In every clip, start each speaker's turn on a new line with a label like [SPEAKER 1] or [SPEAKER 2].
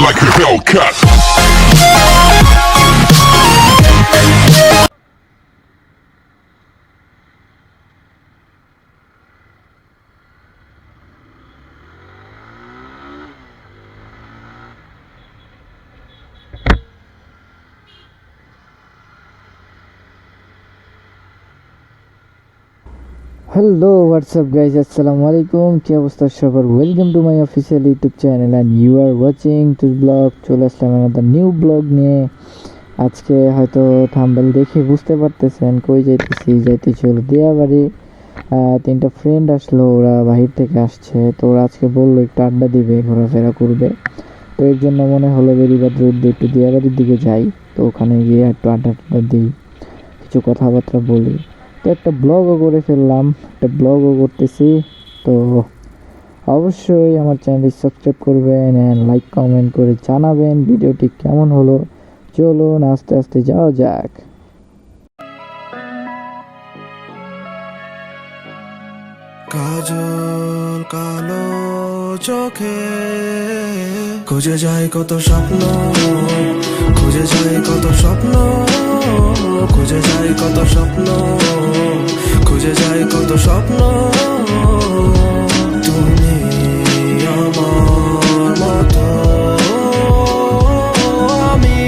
[SPEAKER 1] like a Hellcat.
[SPEAKER 2] Hello, what's up guys? Assalamualaikum. কি অবস্থা সবার? Welcome to my official YouTube channel and you are watching to blog. চলে আসলাম একটা new blog নিয়ে। আজকে হয়তো থাম্বনেল দেখে বুঝতে পারতেছেন কই যাইতে চলো দিয়াবাড়ি। তিনটা ফ্রেন্ড আসলো, ওরা বাহির থেকে আসছে, তো ওরা আজকে বললো একটু আড্ডা দিবে, ঘোরাফেরা করবে। তো এর জন্য মনে হলো বেরিবাদ রোড দিয়ে একটু দিয়াবাড়ির দিকে যাই। তো ওখানে গিয়ে একটু আড্ডা দিই, কিছু কথাবার্তা বলি। তো একটা ব্লগও করে ফেললাম, একটা ব্লগও করতেছি। তো অবশ্যই আমার চ্যানেলটি সাবস্ক্রাইব করবেন অ্যান্ড লাইক কমেন্ট করে জানাবেন ভিডিওটি কেমন হলো। চলুন আস্তে আস্তে যাওয়া যাক।
[SPEAKER 3] কাজল কালো চোখে খুঁজে যায় কত স্বপ্ন, খুঁজে যায় কত স্বপ্ন, খুঁজে যায় কত স্বপ্ন, খুঁজে যায় কত স্বপ্ন। তুমি আমার মতো, আমি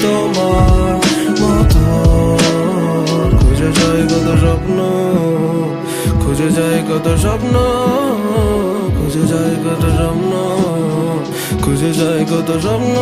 [SPEAKER 3] তোমার মতো, খুঁজে যায় কত স্বপ্ন, খুঁজে যায় কত স্বপ্ন, খুঁজে যায় কত স্বপ্ন, খুঁজে যায় কত স্বপ্ন।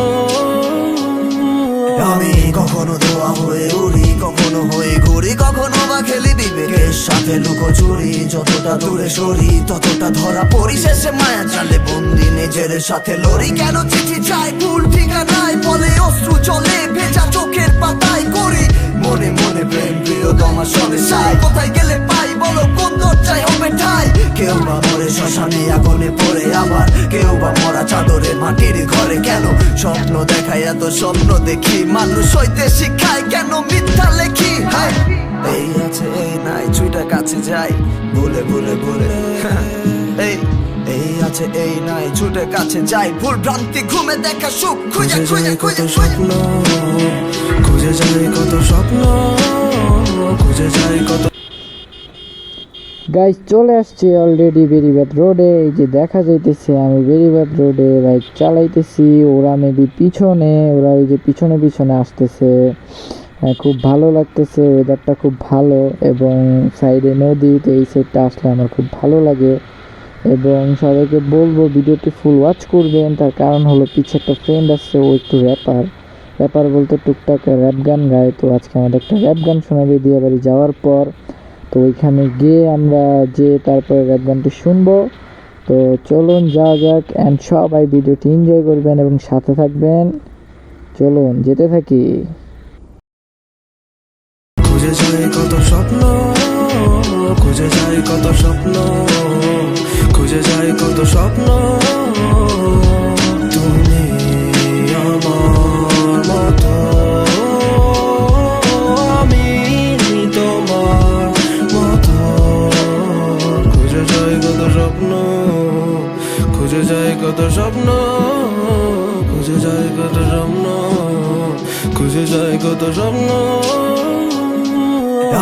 [SPEAKER 3] আমি কখনো ধোয়া হয়ে উড়ি, কখনো হয়ে ঘুরি, কখনো বা খেলি বিবেকের সাথে লুকোচুরি। যতটা দূরে সরি ততটা ধরা পড়ি, শেষে মায়া জালে বন্দি নিজের সাথে লড়ি। কেন চিঠি চাই ভুল ঠিকানায়, বলে অশ্রু চলে ভেজা চোখের পাতায় করি। মনে মনে প্রেম প্রিয়তমার সঙ্গে চাই, কোথায় গেলে পাই বলো কোন দরজায় হবে ঠাই। কেউ বা মরে শ্মশানে আগুনে পড়ে, আবার কেউ বা মরা চাদরে মাটির ঘরে। কেন স্বপ্ন দেখায় এত স্বপ্ন দেখি, মানুষ হইতে শিখায় কেন মিথ্যা লেখি। হায় এই আছে এই নাই ছুইটা কাছে যাই, ভুলে ভুলে ভুলে এই আছে এই নাই ছুটে কাছে যাই। ভুল ভ্রান্তি ঘুমে দেখা সুখ খুঁজে খুঁজে খুঁজে স্বপ্ন, খুঁজে যাই কত স্বপ্ন, খুঁজে যাই কত।
[SPEAKER 2] গাইজ চলে আসছে অলরেডি বেরিবাদ রোডে। এই যে দেখা যাইতেছে আমি বেরিবাদ রোডে বাইক চালাইতেছি, ওরা মেবি পিছনে, ওরা ওই যে পিছনে পিছনে আসতেছে। খুব ভালো লাগতেছে, ওয়েদারটা খুব ভালো এবং সাইডে নদী। তো এই সাইডটা আসলে আমার খুব ভালো লাগে এবং সবাইকে বলবো ভিডিওটি ফুল ওয়াচ করবেন। তার কারণ হলো পিছে একটা ফ্রেন্ড আসছে, ও একটু র্যাপার বলতে টুকটাক র্যাপ গান গায়। তো আজকে আমাদের একটা র্যাপ গান শোনাবে দিয়াবাড়ি যাওয়ার পর। তো ওইখানে গিয়ে আমরা তারপরে র্যাপ গানটি শুনবো। তো চলুন যাওয়া যাক অ্যান্ড সবাই ভিডিওটি এনজয় করবেন এবং সাথে থাকবেন। চলুন যেতে থাকি।
[SPEAKER 3] খুঁজে যায় কত স্বপ্ন, খুঁজে যায় কত স্বপ্ন, খুঁজে যায় কত স্বপ্ন। তুমি আমার মতো, আমি তোমার মতো, খুঁজে যায় কত স্বপ্ন, খুঁজে যায় কত স্বপ্ন, খুঁজে যায় কত স্বপ্ন, খুঁজে যায় কত স্বপ্ন।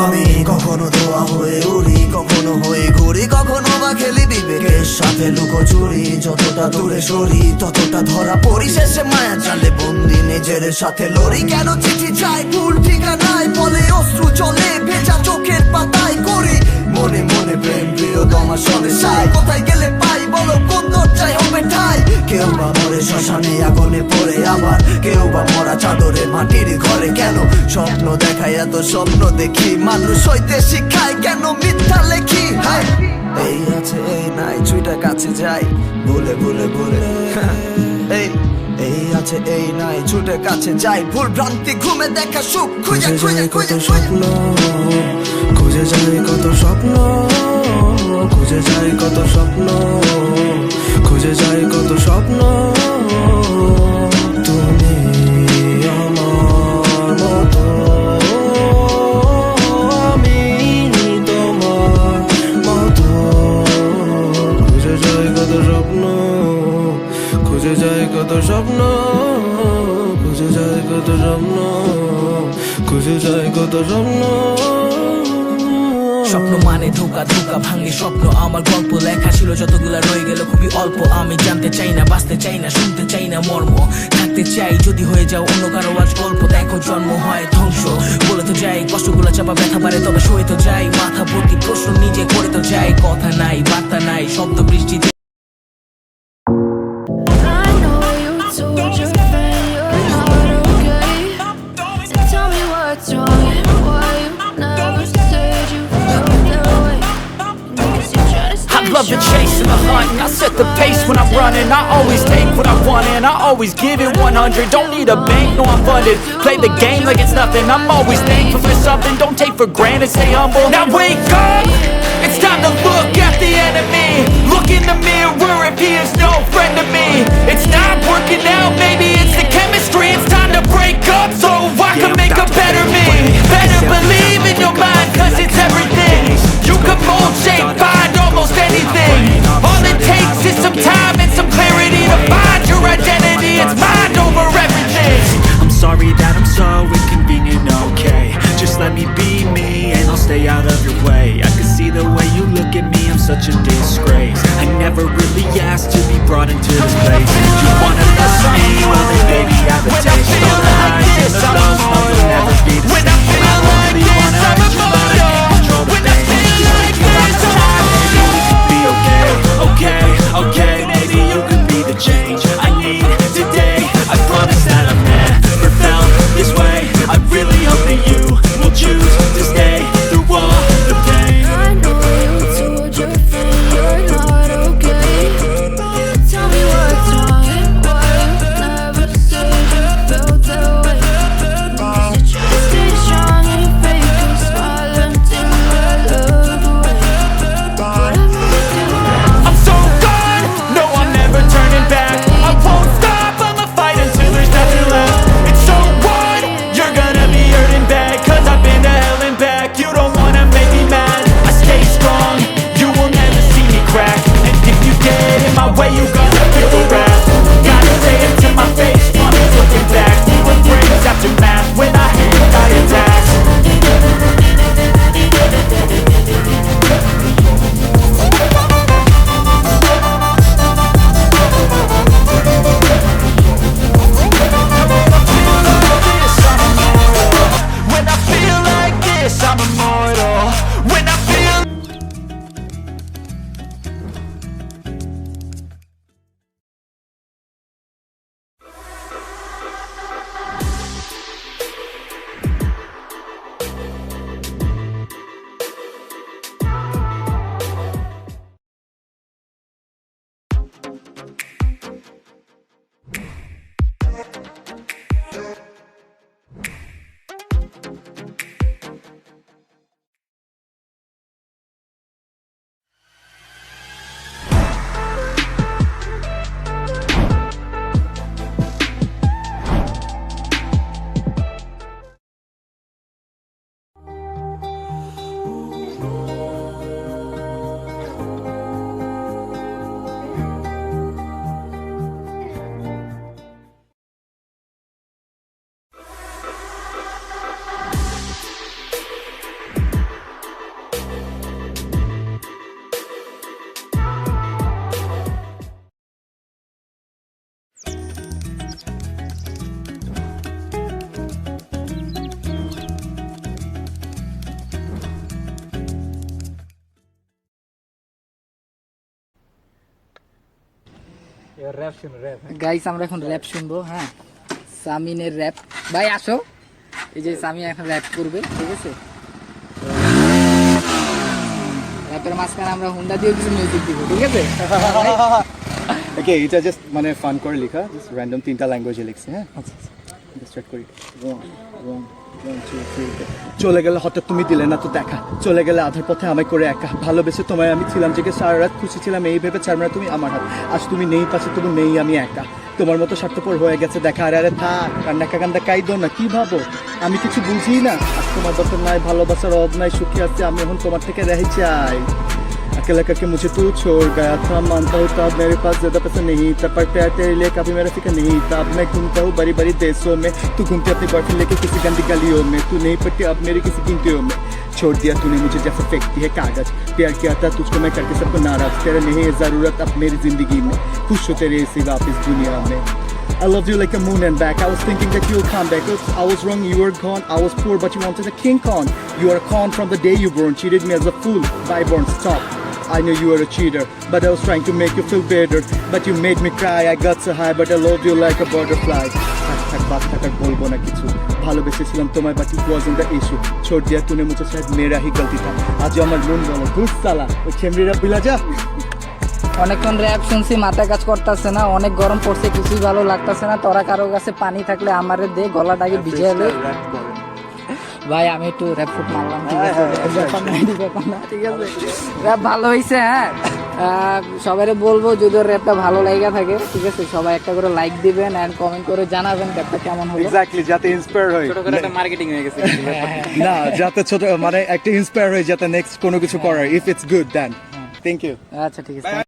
[SPEAKER 3] আমি কখনো ধোয়া হয়ে উড়ি, কখনো হয়ে ঘুরি, কখনো বা খেলি বিবেকের সাথে লুকোচুরি। যতটা দূরে সরি ততটা ধরা পড়ি, শেষে মায়া জালে বন্দি নিজের সাথে লড়ি। কেন চিঠি চাই ভুল ঠিকানায়, বলে অশ্রু চলে ভেজা চোখের পাতায় করি। মনে মনে প্রেম প্রিয়তমার সঙ্গে চাই, কোথায় গেলে পাই বলো কোন দরজায় হবে ঠাই। কেউ বা মরে শ্মশানে আগুনে পড়ে, আবার কেউ বা মরা চাদরে মাটির ঘরে। কেন স্বপ্ন দেখায় এত স্বপ্ন দেখি, মানুষ হইতে শিখায় কেন মিথ্যা লেখি। হায় এই আছে এই নাই ছুইটা কাছে যাই, ভুলে ভুলে ভুলে এই আছে এই নাই ছুটে কাছে যাই। ভুল ভ্রান্তি ঘুমে দেখা সুখ খুঁজে খুঁজে খুঁজে স্বপ্ন, খুঁজে যায় কত স্বপ্ন, খুঁজে যায় কত স্বপ্ন, খুঁজে যায় কত স্বপ্ন। তুমি আমার মতো, আমি তোমার মতো, খুঁজে যায় কত স্বপ্ন, খুঁজে যায় কত স্বপ্ন,
[SPEAKER 1] স্বপ্ন, খুঁজে যাই কত স্বপ্ন।
[SPEAKER 4] স্বপ্ন মানে ধোকা, ধোকা ভাঙে স্বপ্ন। আমার গল্প লেখা ছিল যতগুলা রয়ে গেল খুবই অল্প। আমি জানতে চাই না, বাঁচতে চাই না, শুনতে চাই না মর্ম। থাকতে চাই যদি হয়ে যাও অন্য কারো আজ গল্প। দেখো জন্ম হয় ধ্বংস, বলে তো যাই কষ্টগুলা চাপা ব্যথা বাড়ে, তবে সয়ে তো যাই। মাথা ভর্তি প্রশ্ন নিজে করে তো যাই, কথা নাই বার্তা নাই, শব্দ বৃষ্টিতে।
[SPEAKER 5] I know you told your friend you're not okay. So tell me what's wrong and why you never said you felt that way. Guess you try to
[SPEAKER 6] I
[SPEAKER 5] stay
[SPEAKER 6] love the
[SPEAKER 5] strong
[SPEAKER 6] chase and the
[SPEAKER 5] and
[SPEAKER 6] hunt. I set the pace when I'm running. I always take what I want and I always give it 100. Don't need a bank, no I'm funded. Play the game like it's nothing. I'm always thankful for something. Don't take for granted, stay humble. Now wake up! It's time to look at the enemy. Look in the mirror if he is no friend to me. It's not working out, maybe it's the chemistry. It's time to break up so I can make a better me. Better believe in your mind, cause it's everything. You can mold, shape, find almost anything. All it takes is some time and some clarity to find your identity. It's mind over everything.
[SPEAKER 7] I'm sorry that I'm so inconvenient, okay. Just let me be me and I'll stay out of your way. I can see the way you look at me, I'm such a disgrace. I never really asked to be brought into this place. You wanna love me, well then baby I have a taste. All the highs and the lows, no you'll never be the same. I only wanna hurt you but I can't control the pain. Take you out of time, maybe we could be okay. Okay, okay, maybe you could be the change I need today. I promise that I've never felt this way. I really hope that you will choose to stay through all the pain.
[SPEAKER 5] I know you told your friend you're not okay. Tell me what's wrong and why you never said you felt that way. Guess you try to stay strong and fake a smile until I look away. Whatever you do now,
[SPEAKER 6] I'm so gone, no I'm never turning back. I won't stop, I'ma fight until there's nothing left. It's so what? You're gonna be hurting bad, cause I've been to hell and back. You don't wanna make me mad, I stay strong. You will never see me crack. And if you get in my way, you gotta feel the wrath. Gotta say it to my face, I'm looking back. What brings aftermath when I hit I attack. When I feel like this, I'm immortal. When I feel
[SPEAKER 2] guys আমরা এখন rap শুনবো। হ্যাঁ, সামিনের rap. ভাই আসো, এই যে সামি এখন rap করবে, ঠিক আছে? র্যাপের মাঝখানে আমরা হুন্ডা দিয়ে কিছু মিউজিক দিব, ঠিক আছে?
[SPEAKER 8] ওকে, এটা জাস্ট মানে ফান করে লেখা, জাস্ট র্যান্ডম 3টা ল্যাঙ্গুয়েজে লিখছি। হ্যাঁ, আচ্ছা স্টার্ট করি। চলে গেলে হঠাৎ তুমি দিলে না তো দেখা, চলে গেলে আধার পথে আমায় করে একা, ভালোবেসে তোমায় আমি ছিলাম জেগে সারা রাত, খুশি ছিলাম এই ভেবে চারমারা তুমি আমার হাত, আজ তুমি নেই পাশে তবু নেই আমি একা, তোমার মতো স্বার্থপর হয়ে গেছে দেখা। আরে আরে থাক, কান্না কান্দা কাইদো না, কি ভাবো আমি কিছু বুঝি না, আজ তোমার দরকার নাই, ভালোবাসার অভাব নাই, সুখী আছে আমি এখন তোমার থেকে রেহাই চাই। अकेला करके मुझे तू छोड़ गया था, मानता हूँ तब मेरे पास ज़्यादा पैसा नहीं था, पर प्यार तेरे लिए कभी मेरा फिक्र नहीं था। अब मैं घूमता हूँ बड़ी बड़ी देशों में, तू घूमती अपनी बॉयफ्रेंड लेके किसी गंदी गलियों में, तू नहीं पड़ती अब मेरी किसी गिनतियों में। छोड़ दिया तूने मुझे जैसे फेंकती है कागज, प्यार किया था तुझको मैं करके सबको नाराज, तेरे नहीं है ज़रूरत अब मेरी ज़िंदगी में, खुश हो तेरे सिवा इस दुनिया में। I loved you like the moon and back. I was thinking that you'll come back. Oops, I was wrong, you were gone. I was poor, but you wanted a King Kong. You are a con from the day you born. Cheated me as a fool. Byborn, stop. I knew you were a cheater, but I was trying to make you feel better. But you made me cry. I got so high, but I loved you like a butterfly. থাক বাদ থাক আর বলবো না কিছু, ভালোবেসেছিলাম তোমায় but it wasn't the issue. ছোট দিয়া তুনে মুঝে শায়দ মেরা হি গলতি থা। আজ আমার মন বলো ঘুষ সালা ওই খেমরিরা বিলা যা।
[SPEAKER 2] অনেকক্ষণ র্যাপ শুনছি, মাথা কাজ করতেছে না, অনেক গরম পড়ছে, কিছুই ভালো লাগতেছে না। তোরা কারো কাছে পানি থাকলে আমারে দে, গলাটাকে ভিজিয়ে দে ভাই। আমি একটু র্যাপ ফুট মারলাম, ঠিক আছে? ব্যাপার না, ঠিক আছে? র্যাপ ভালো হয়েছে। হ্যাঁ, সবাই বলবো যদি র্যাপটা ভালো লাগা থাকে, ঠিক আছে, সবাই একটা করে লাইক দিবেন এন্ড কমেন্ট করে জানাবেন র্যাপটা কেমন হলো।
[SPEAKER 8] এক্স্যাক্টলি, যাতে ইন্সপায়ার হয়।
[SPEAKER 4] ছোট করে একটা মার্কেটিং হয়ে গেছে
[SPEAKER 8] না, যাতে ছোট মানে একটা ইন্সপায়ার হয় যাতে নেক্সট কোনো কিছু করার। If it's good then thank you.
[SPEAKER 2] আচ্ছা, ঠিক আছে।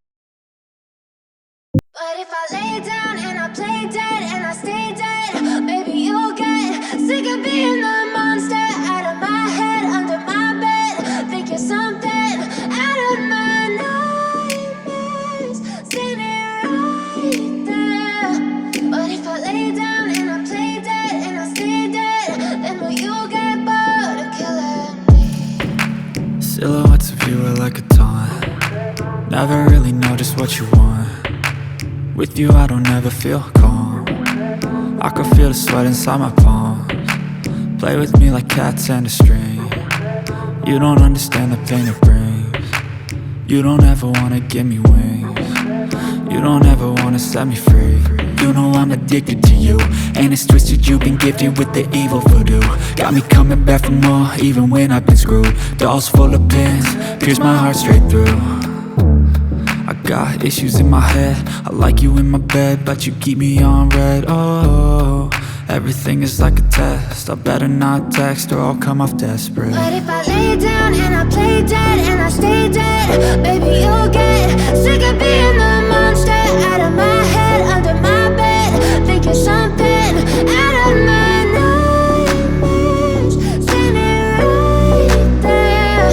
[SPEAKER 5] But if I lay down and I play dead and I stay dead, maybe you'll get sick of being the monster out of my head, under my bed. Think you're something out of my nightmares, standing right there. But if I lay down and I play dead and I stay dead, then will you get bored of killing me?
[SPEAKER 7] Silhouettes of you are like a taunt. Never really know just what you want. With you I don't ever feel calm. I can feel the sweat inside my palms. Play with me like cats and a string. You don't understand the pain it brings. You don't ever wanna give me wings. You don't ever wanna set me free. You know I'm addicted to you, and it's twisted, you've been gifted with the evil voodoo. Got me coming back for more, even when I've been screwed. Dolls full of pins, pierce my heart straight through. I got issues in my head, I like you in my bed, but you keep me on red. Oh, everything is like a test, I better not text or I'll come off desperate.
[SPEAKER 5] But if I lay down and I play dead and I stay dead, baby you'll get sick of being the monster out of my head, under my bed. Think you're something out of my nightmares, standing right there.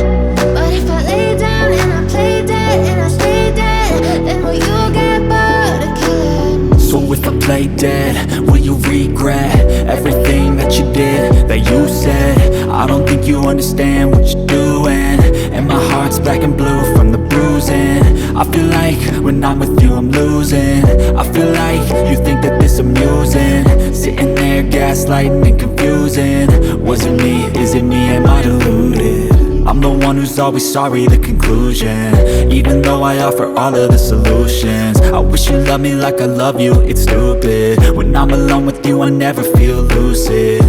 [SPEAKER 5] But if I lay down and I play dead and I stay dead, then will you get bored of killing me?
[SPEAKER 7] So if I play dead, will you regret everything that you did, that you said? I don't think you understand what you're doing, and my heart's black and blue from the bruising. I feel like when I'm with you I'm losing. I feel like you think that this amusing, sitting there gaslighting and confusing. Was it me? Is it me? Am I deluded? I'm the one who's always sorry, the conclusion. Even though I offer all of the solutions, I wish you loved me like I love you, it's stupid. When I'm alone with you I never feel lucid.